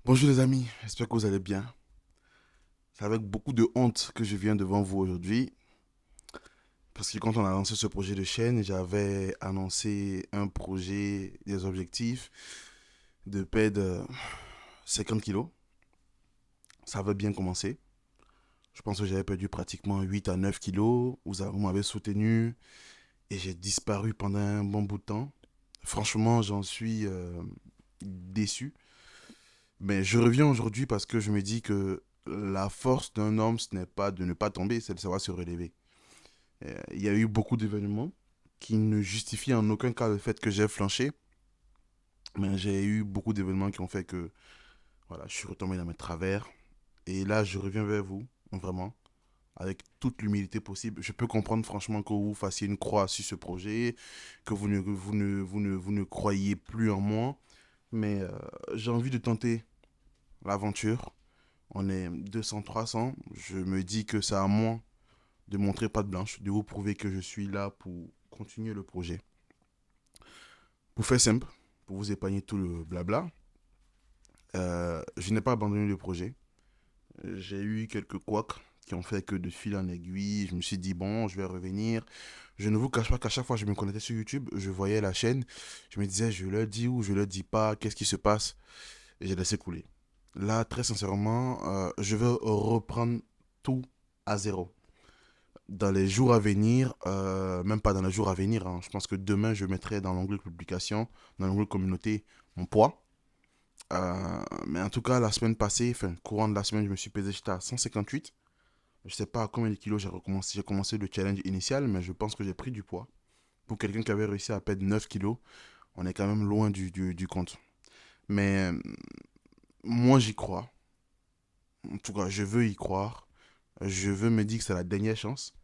Bonjour les amis, j'espère que vous allez bien. C'est avec beaucoup de honte que je viens devant vous aujourd'hui. Parce que quand on a lancé ce projet de chaîne, j'avais annoncé un projet, des objectifs de paix de 50 kilos. Ça avait bien commencé. Je pense que j'avais perdu pratiquement 8 à 9 kilos. Vous m'avez soutenu et j'ai disparu pendant un bon bout de temps. Franchement, j'en suis déçu. Mais je reviens aujourd'hui parce que je me dis que la force d'un homme, ce n'est pas de ne pas tomber, c'est de savoir se relever. Il y a eu beaucoup d'événements qui ne justifient en aucun cas le fait que j'ai flanché, mais j'ai eu beaucoup d'événements qui ont fait que voilà, je suis retombé dans mes travers. Et là, je reviens vers vous, vraiment, avec toute l'humilité possible. Je peux comprendre franchement que vous fassiez une croix sur ce projet, que vous ne croyez plus en moi, mais j'ai envie de tenter l'aventure. On est 200, 300. Je me dis que c'est à moi de montrer patte blanche, de vous prouver que je suis là pour continuer le projet. Pour faire simple, pour vous épargner tout le blabla, je n'ai pas abandonné le projet. J'ai eu quelques couacs qui ont fait que de fil en aiguille, je me suis dit, bon, je vais revenir. Je ne vous cache pas qu'à chaque fois que je me connectais sur YouTube, je voyais la chaîne, je me disais, je le dis ou je le dis pas, qu'est-ce qui se passe? Et j'ai laissé couler. Là, très sincèrement, je veux reprendre tout à zéro. Dans les jours à venir, même pas dans les jours à venir, hein, je pense que demain, je mettrai dans l'onglet publication, dans l'onglet communauté, mon poids. Mais en tout cas, la semaine passée, enfin, courant de la semaine, je me suis pesé, j'étais à 158. Je sais pas à combien de kilos j'ai recommencé. J'ai commencé le challenge initial, mais je pense que j'ai pris du poids. Pour quelqu'un qui avait réussi à perdre 9 kilos, on est quand même loin du compte. Mais moi, j'y crois. En tout cas, je veux y croire. Je veux me dire que c'est la dernière chance.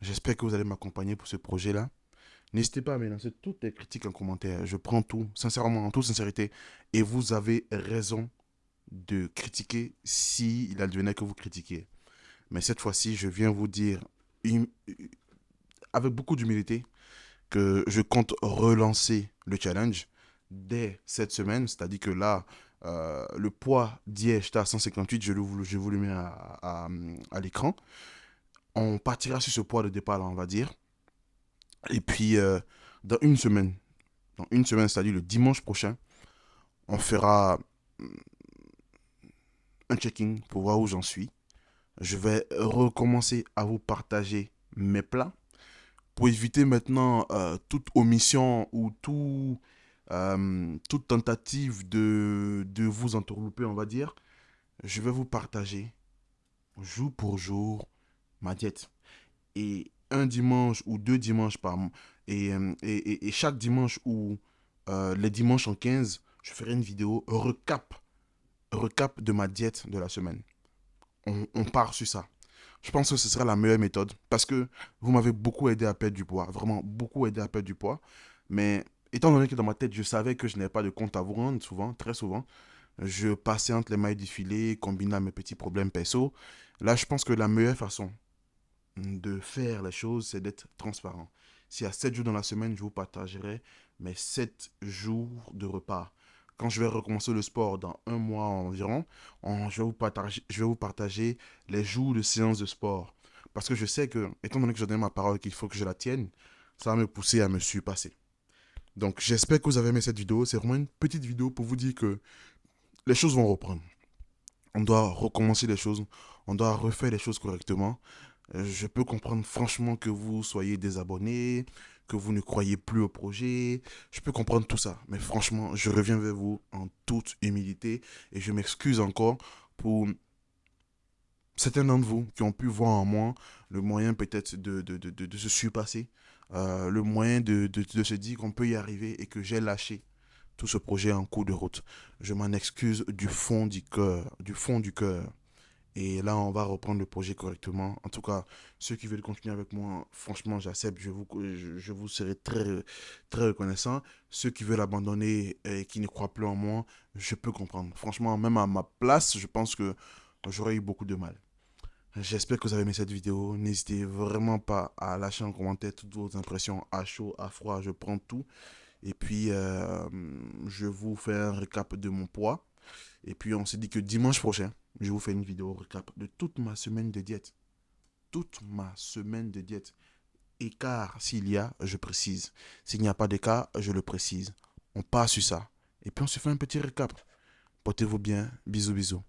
J'espère que vous allez m'accompagner pour ce projet-là. N'hésitez pas à me lancer toutes les critiques en commentaire. Je prends tout, sincèrement, en toute sincérité. Et vous avez raison de critiquer s'il advenait que vous critiquiez. Mais cette fois-ci, je viens vous dire avec beaucoup d'humilité que je compte relancer le challenge dès cette semaine. C'est-à-dire que là, le poids d'hier, j'étais à 158, je vous le mets à l'écran. On partira sur ce poids de départ, là, on va dire. Et puis, dans une semaine, c'est-à-dire le dimanche prochain, on fera un checking pour voir où j'en suis. Je vais recommencer à vous partager mes plats pour éviter maintenant toute omission ou toute tentative de vous entourlouper, on va dire. Je vais vous partager jour pour jour ma diète. Et un dimanche ou deux dimanches par mois, et chaque dimanche ou les dimanches en 15, je ferai une vidéo recap de ma diète de la semaine. On part sur ça. Je pense que ce sera la meilleure méthode parce que vous m'avez beaucoup aidé à perdre du poids, vraiment beaucoup aidé à perdre du poids. Mais étant donné que dans ma tête, je savais que je n'avais pas de compte à vous rendre souvent, très souvent, je passais entre les mailles du filet, combinant mes petits problèmes perso. Là, je pense que la meilleure façon de faire les choses, c'est d'être transparent. Si à 7 jours dans la semaine, je vous partagerai mes 7 jours de repas. Quand je vais recommencer le sport dans un mois environ, je vais vous partager les jours de séance de sport. Parce que je sais que, étant donné que je donne ma parole qu'il faut que je la tienne, ça va me pousser à me surpasser. Donc j'espère que vous avez aimé cette vidéo. C'est vraiment une petite vidéo pour vous dire que les choses vont reprendre. On doit recommencer les choses. On doit refaire les choses correctement. Je peux comprendre franchement que vous soyez désabonné, que vous ne croyez plus au projet. Je peux comprendre tout ça. Mais franchement, je reviens vers vous en toute humilité et je m'excuse encore pour certains d'entre vous qui ont pu voir en moi le moyen peut-être de se surpasser, le moyen de se dire qu'on peut y arriver et que j'ai lâché tout ce projet en cours de route. Je m'en excuse du fond du cœur, du fond du cœur. Et là, on va reprendre le projet correctement. En tout cas, ceux qui veulent continuer avec moi, franchement, j'accepte. Je vous serai très, très reconnaissant. Ceux qui veulent abandonner et qui ne croient plus en moi, je peux comprendre. Franchement, même à ma place, je pense que j'aurais eu beaucoup de mal. J'espère que vous avez aimé cette vidéo. N'hésitez vraiment pas à lâcher en commentaire toutes vos impressions à chaud, à froid. Je prends tout. Et puis, je vous fais un récap de mon poids. Et puis, on s'est dit que dimanche prochain, je vous fais une vidéo récap de toute ma semaine de diète. Toute ma semaine de diète. Écart, s'il y a, je précise. S'il n'y a pas d'écart, je le précise. On passe sur ça. Et puis, on se fait un petit récap. Portez-vous bien. Bisous, bisous.